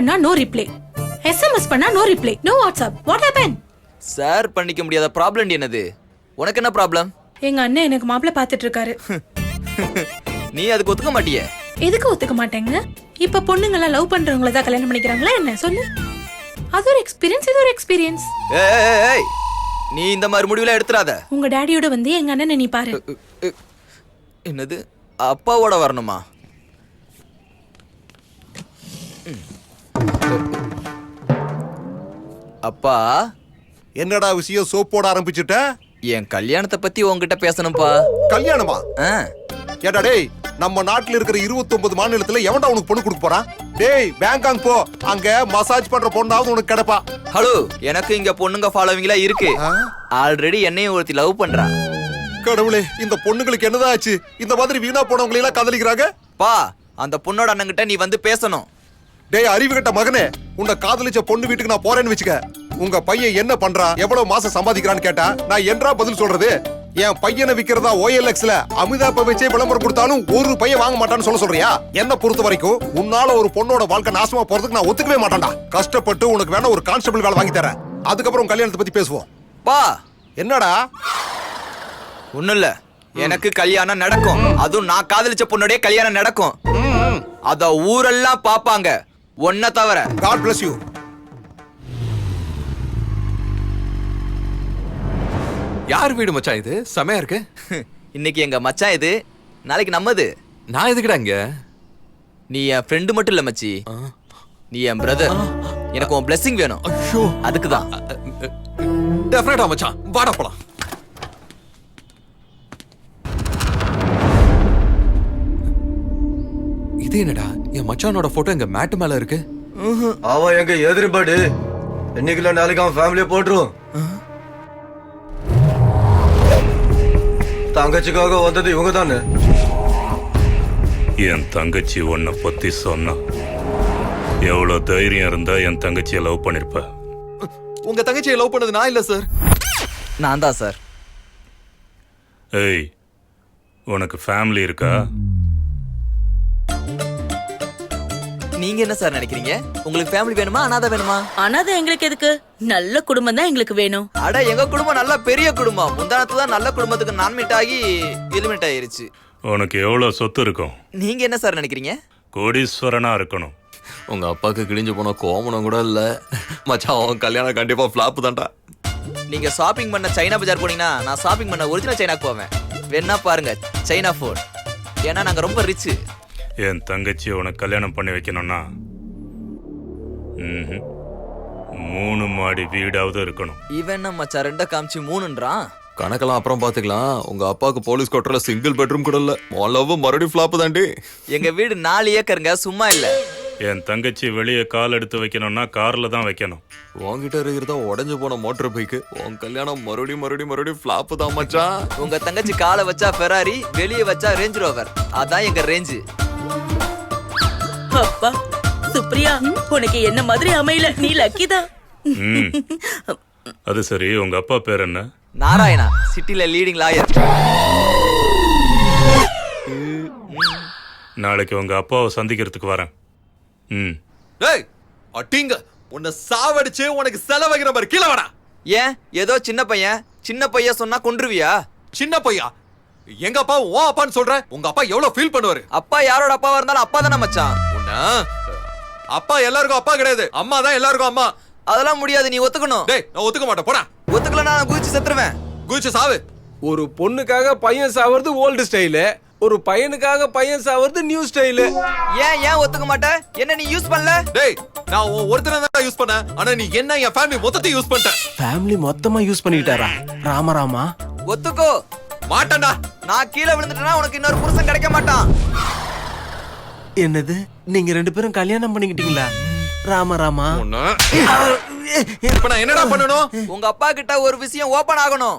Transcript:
பண்ணா no reply, SMS பண்ணா no reply, no WhatsApp. What happen? Sir பண்ணிக்க முடியாத ப்ராப்ளம் என்னது? உனக்கு என்ன ப்ராப்ளம்? எங்க அண்ணன் எனக்கு மாப்பிள்ளை பாத்துட்டு இருக்காரு. நீ அதுக்கு ஒத்துக்க மாட்டியே? எதுக்கு ஒத்துக்க மாட்டேங்க? இப்ப பொண்ணுங்க எல்லாம் லவ் பண்றவங்கள தான் கல்யாணம் பண்ணிக்கிறாங்களா என்ன? சொல்லு. அது ஒரு எக்ஸ்பீரியன்ஸ், இது ஒரு எக்ஸ்பீரியன்ஸ். ஏய், நீ இந்த மாதிரி முடிவுல எடுத்துறாத. உங்க டாடியோட வந்து எங்க அண்ணனை நீ பாரு. என்னது? அப்பாவோட வரணுமா? அப்பா, என்னடா விஷயம்? சோப் போட ஆரம்பிச்சுட்ட? என் கல்யாணத்தை பத்தி உன்கிட்ட பேசணும்பா. கல்யாணமா? ஆ. ஏடா டேய், நம்ம நாட்டுல இருக்கிற 29 மாநிலத்துல எவன்டா உனக்கு பொண்ணு கொடுக்க போறான்? டேய் பேங்காங் போ, அங்க மசாஜ் பண்ற பொண்ணாவது உனக்கு கிடைப்பா. ஹலோ, எனக்கு இங்க பொண்ணுங்க ஃபாலோவிங்லாம் இருக்கு. ஆல்ரெடி என்னையும் ஒருத்தி லவ் பண்றா. கடவுளே, இந்த பொண்ணுங்களுக்கு என்னதான் ஆச்சு? இந்த மாதிரி வீணா போனவங்களை எல்லாம் காதலிக்கிறாங்க. பா, அந்த பொண்ணோட அண்ணங்கிட்ட நீ வந்து பேசணும். டேய் அறிவு கட்ட மகனே, உன்னை காதலிச்ச பொண்ணு வீட்டுக்கு நான் போறேன்னு வச்சுக்க. உங்க பையன் என்ன பண்றான், எவ்வளவு மாசம் சம்பாதிக்கிறான்னு கேட்டா நான் என்றா பதில் சொல்றது? என் பையனை விக்கிறதா OLXல அமிதாப்ப வச்சே விளம்பரம் கொடுத்தாலும் ஒரு பையன் வாங்க மாட்டான்னு சொல்றியா? என்ன பொறுத்த வரைக்கும் உன்னால ஒரு பொண்ணோட வாழ்க்கை நாசமா போறதுக்கு நான் ஒத்துக்கவே மாட்டேன்டா. கஷ்டப்பட்டு உனக்கு வேணா ஒரு கான்ஸ்டபிள் வேலை வாங்கி தரேன். அதுக்கப்புறம் கல்யாணத்தை பத்தி பேசுவோம். பா, என்னடா? ஒண்ணும் இல்ல, எனக்கு கல்யாணம் நடக்கும். அதுவும் நான் காதலிச்ச பொண்ணோட கல்யாணம் நடக்கும். அத ஊரெல்லாம் பாப்பாங்க, ஒன்ன தவிர. God bless you. யார் வீடு மச்சான் இது? செமையா இருக்கு. இன்னைக்கு எங்க மச்சான் இது, நாளைக்கு நம்மது. நான் எதுக்குடா இங்க? நீ என் ஃப்ரெண்டு மட்டும் இல்ல மச்சி, நீ என் பிரதர். எனக்கு உன் blessing வேணும். ஐயோ, அதுக்குதான். டெஃபினட்டா மச்சான், வாடா போலாம். இது என்னடா, என் மச்சானோட போட்டோ எங்க மேட் மேல இருக்கு. அவன் எங்க எதிர்பாடு, இன்னைக்குல நாளைக்கு அவன் ஃபேமிலியை போட்டுரும். தங்கச்சிக்காக வந்தது இவங்க தானே. என் தங்கச்சி உன்னை பத்தி சொன்னா எவ்வளவு தைரியம் இருந்தா என் தங்கச்சியை லவ் பண்ணிருப்ப? உங்க தங்கச்சியை லவ் பண்ணது நான் இல்ல சார். நான் தான் சார். ஏய், உனக்கு ஃபேமிலி இருக்கா? நீங்க என்ன சார் நினைக்கிறீங்க? உங்களுக்கு ஃபேமிலி வேணுமா, அனாதை வேணுமா? அனாதை எங்களுக்கு எதுக்கு? நல்ல குடும்பம் தான் எங்களுக்கு வேணும். அட, எங்க குடும்பம் நல்ல பெரிய குடும்பம். முந்தானத்து தான் நல்ல குடும்பத்துக்கு நான்மிட் ஆகி எலிமினேட் ஆயிருச்சு. உனக்கு எவ்வளவு சொத்து இருக்கும்? நீங்க என்ன சார் நினைக்கிறீங்க? கோடீஸ்வரனா இருக்கணும். உங்க அப்பாக்கு கிழிஞ்சு போன கோமணம் கூட இல்ல மச்சான். அவன் கல்யாணம் கண்டிப்பா ஃபிளாப் தான்டா. நீங்க ஷாப்பிங் பண்ண சைனா பஜார் போனீங்கன்னா நான் ஷாப்பிங் பண்ண ஒரிஜினல் சைனாக்கு போவேன். வேணா பாருங்க, சைனா ஃபோன். ஏன்னா நாங்க ரொம்ப ரிச். என் தங்கச்சி உனக்கு கல்யாணம் பண்ணி வைக்கணும்னா 3 மாடி வீடாவது இருக்கணும். இவன் என்ன மச்சான் 2 காமிச்சு 3ன்றான்? கணக்கெல்லாம் அப்புறம் பாத்துக்கலாம். உங்க அப்பாவுக்கு போலீஸ் கோட்டர்ல சிங்கிள் பெட்ரூம் கூட இல்ல. லவ் மறுபடியும் ஃபிளாப் தாண்டி. எங்க வீடு 4 ஏக்கருங்க, சும்மா இல்ல. என் தங்கச்சி வெளியே கால் எடுத்து வைக்கணும்னா கார்ல தான் வைக்கணும். உங்ககிட்ட இருக்கிறதா உடஞ்சு போன மோட்டர் பைக்கு. உன் கல்யாணம் மறுபடியும் ஃபிளாப் தான் மச்சான். உங்க தங்கச்சி காலை வச்சா ஃபெராரி, வெளியே வச்சா ரேஞ்ச் ரோவர். அதான் எங்க ரேஞ்சு. அப்பா சுப்ரியா, உனக்கு என்ன மாதிரி அமையல, நீ லக்கி தான். அது சரி, உங்க அப்பா பேர் என்ன? நாராயணா, சிட்டில லீடிங் லாயர். நாளைக்கு உங்க அப்பாவை சந்திக்கிறதுக்கு வரேன். டேய் அட்டிங்க, உன்னை சாவடிச்சு உனக்கு செலவகிற மாதிரி கீழே வாடா. ஏன் ஏதோ சின்ன பையன் சொன்னா கொன்றுவியா? சின்ன பையா? எங்க அப்பா உன் அப்பான்னு சொல்ற? உங்க அப்பா எவ்வளவு ஃபீல் பண்ணுவாரு? அப்பா யாரோட அப்பாவா இருந்தாலும் அப்பா தானே மச்சான். உன்ன அப்பா எல்லாருக்கும் அப்பா கிடையாது, அம்மா தான் எல்லாருக்கும் அம்மா. அதெல்லாம் முடியாது, நீ ஒத்துக்கணும். டேய் நான் ஒத்துக்க மாட்டேன், போடா. ஒத்துக்கலன்னா நான் குதிச்சு செத்துருவேன். குதிச்சு சாவு. ஒரு பொண்ணுக்காக பையன் சாவறது ஓல்டு ஸ்டைலு, ஒரு பையனுக்காக பையன் சாவறது நியூ ஸ்டைலு. ஏன் ஒத்துக்க மாட்ட? என்ன நீ யூஸ் பண்ணல? டேய் நான் ஒருத்தனை தான் யூஸ் பண்ணேன், ஆனா நீ என்ன என் ஃபேமிலி மொத்தத்தையும் யூஸ் பண்ணிட்ட. ஃபேமிலி மொத்தமா யூஸ் பண்ணிட்டாரா? ராமராமா ஒத்துக்கோ. மாட்டேன்டா. நான் கீழே விழுந்துட்டேன்னா உனக்கு இன்னொரு புருஷன் கிடைக்க மாட்டான். என்னது, நீங்க 2 பேரும் கல்யாணம் பண்ணிக்கிட்டீங்களா? ராமராமா இப்ப நான் என்னடா பண்ணணும்? உங்க அப்பா கிட்ட ஒரு விஷயம் ஓபன் ஆகணும்.